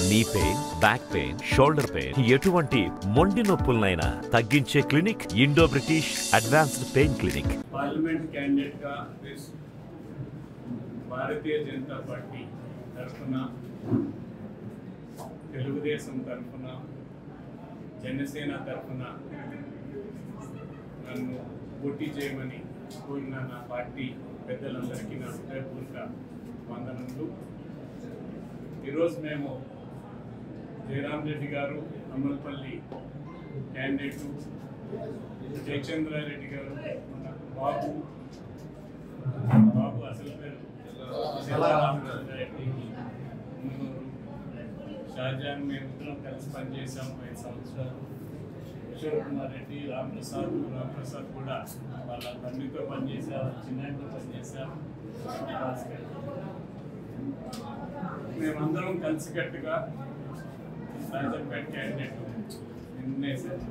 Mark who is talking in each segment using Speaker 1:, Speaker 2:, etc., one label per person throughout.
Speaker 1: Knee pain, back pain, shoulder pain, ఎటువంటి మొండి నొప్పులనైనా తగ్గించే clinic Indo British advanced pain clinic.
Speaker 2: Parliament candidate గా Bharatiya Janata party తరఫున, తెలుగుదేశం తరఫున, జనసేన తరఫున నన్ను పోటీ చేయమని కోరిన నా పార్టీ పెద్దలందరికీ నా హృదయపూర్వక వందనములు. ఈరోజు మేము జయరాం రెడ్డి గారు, అమల్పల్లి క్యాండిడేటు, జయచంద్రారెడ్డి గారు, బాబు అసలు పేరు షాజాన్, మేము ఇద్దరం కలిసి పనిచేసాము 5 సంవత్సరాలు. కిషోర్ కుమార్ రెడ్డి, రాంప్రసాద్ కూడా వాళ్ళ తండ్రితో పనిచేశారు, చిన్నతో పనిచేశారు. మేమందరం కలిసికట్టుగా రాజంపేట క్యాండిడేట్ నిర్ణయించారు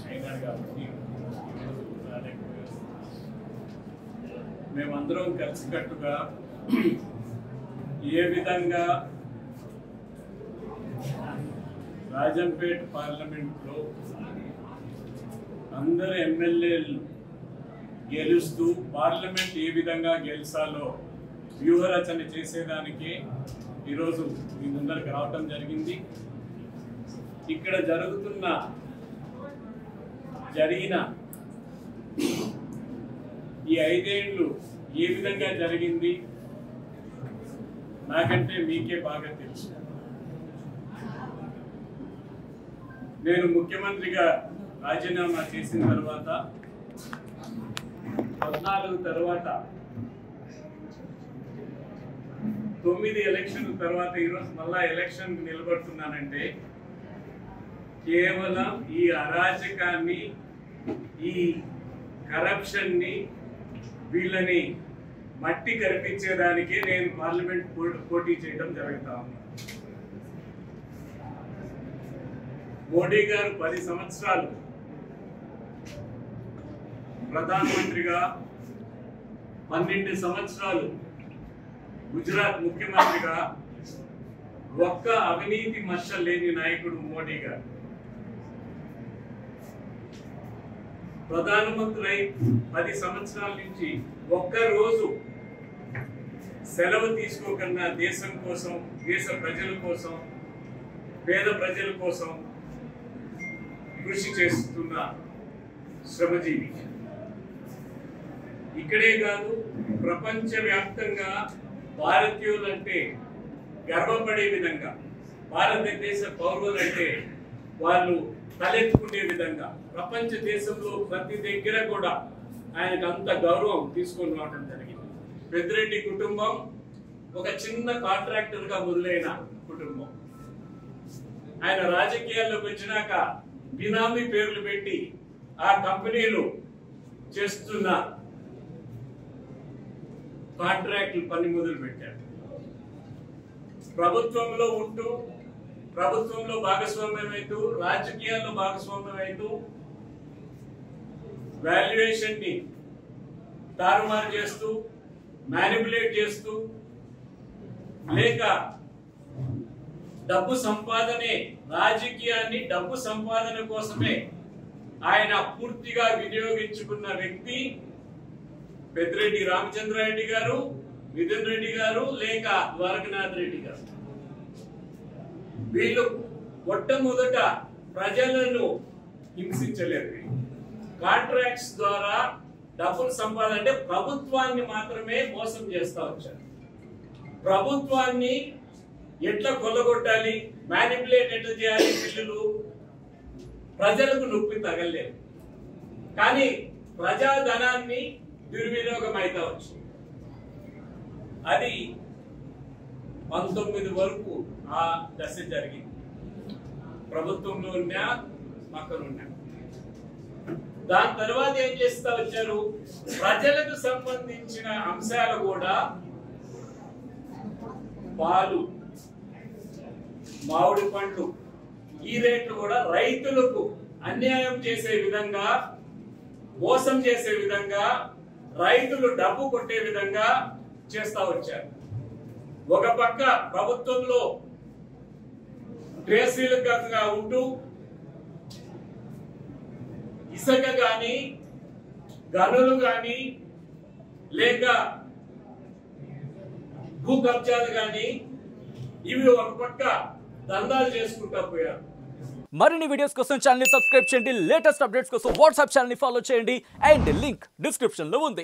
Speaker 2: అయినాడు కాబట్టి మేమందరం కలిసికట్టుగా ఏ విధంగా రాజంపేట పార్లమెంట్లో అందరు ఎమ్మెల్యేలు గెలుస్తూ పార్లమెంట్ ఏ విధంగా గెలిచాలో వ్యూహరచన చేసేదానికి ఈరోజు మీ ముందరికి రావటం జరిగింది. ఇక్కడ జరిగిన ఈ 5 ఏళ్ళు ఏ విధంగా జరిగింది నాకంటే మీకే బాగా తెలుసు. నేను ముఖ్యమంత్రిగా రాజీనామా చేసిన తర్వాత 14 తర్వాత 9 ఎలక్షన్ తర్వాత ఈరోజు మళ్ళా ఎలక్షన్ నిలబడుతున్నానంటే కేవలం ఈ అరాచకాన్ని, ఈ కరప్షన్ని, వీళ్ళని మట్టి కనిపించేదానికే నేను పార్లమెంట్ పోటీ చేయడం జరుగుతా ఉంది. మోడీ గారు 10 సంవత్సరాలు ప్రధానమంత్రిగా, 12 సంవత్సరాలు గుజరాత్ ముఖ్యమంత్రిగా ఒక్క అవినీతి మచ్చ లేని నాయకుడు మోడీ గారు. ప్రధానమంత్రి 10 సంవత్సరాల నుంచి ఒక్క రోజు సెలవు తీసుకోకుండా దేశం కోసం, దేశ ప్రజల కోసం, పేద ప్రజల కోసం కృషి చేస్తున్న శ్రమజీవి. ఇక్కడే కాదు, ప్రపంచవ్యాప్తంగా భారతీయులంటే గర్వపడే విధంగా, భారతదేశ పౌరులంటే వాళ్ళు తలెత్తుకునే విధంగా ప్రపంచ దేశంలో ప్రతి దగ్గర కూడా ఆయనకు అంత గౌరవం తీసుకొని రావడం జరిగింది. పెద్దిరెడ్డి కుటుంబం ఒక చిన్న కాంట్రాక్టర్ గా మొదలైన కుటుంబం. ఆయన రాజకీయాల్లోకి వచ్చినాక బినామీ పేర్లు పెట్టి ఆ కంపెనీలు చేస్తున్న కాంట్రాక్టులు పని మొదలు పెట్టారు. ప్రభుత్వంలో ఉంటూ, ప్రభుత్వంలో భాగస్వామ్యం అవుతూ, రాజకీయాల్లో భాగస్వామ్యం అవుతూ, వాల్యుయేషన్ ని తారుమారు చేస్తూ, మ్యానిపులేట్ చేస్తూ, లేక డబ్బు సంపాదనే, రాజకీయాన్ని డబ్బు సంపాదన కోసమే ఆయన పూర్తిగా వినియోగించుకున్న వ్యక్తి పెద్దిరెడ్డి రామచంద్రారెడ్డి గారు, మిథున్ రెడ్డి గారు, లేక ద్వారకనాథ్ రెడ్డి గారు. వీళ్ళు మొట్టమొదట ప్రజలను హింసించలేదు. కాంట్రాక్ట్స్ ద్వారా డబ్బులు సంపాదన అంటే ప్రభుత్వాన్ని మాత్రమే మోసం చేస్తా వచ్చారు. ప్రభుత్వాన్ని ఎట్లా కొల్లగొట్టాలి, మ్యానిపులేట్ ఎట్లా చేయాలి, బిల్లులు ప్రజలకు నొప్పి తగలేదు. కానీ ప్రజాధనాన్ని దుర్వినియోగం అయితే వచ్చింది. అది 19 వరకు ఆ దశ జరిగింది. ప్రభుత్వంలో ఉన్నా, పక్కనున్నా. దాని తర్వాత ఏం చేస్తా వచ్చారు, ప్రజలకు సంబంధించిన అంశాలు కూడా, పాలు, మామిడి పండ్లు, ఈ రేట్లు కూడా రైతులకు అన్యాయం చేసే విధంగా, మోసం చేసే విధంగా, రైతులు డబ్బు కొట్టే విధంగా చేస్తా వచ్చారు. ఒక పక్క ప్రభుత్వంలో క్రియాశీలకంగా ఉంటూ ఇసుక కానీ గనులు కానీ లేక భూ కబ్జాలు కానీ ఇవి ఒక పక్క దందాలు చేసుకుంటా పోయారు.
Speaker 3: మరిన్ని వీడియోస్ కోసం ఛానల్ ని సబ్స్క్రైబ్ చేయండి, లేటెస్ట్ అప్డేట్స్ కోసం వాట్సాప్ ఛానల్ ని ఫాలో చేయండి అండ్ లింక్ డిస్క్రిప్షన్ లో ఉంది.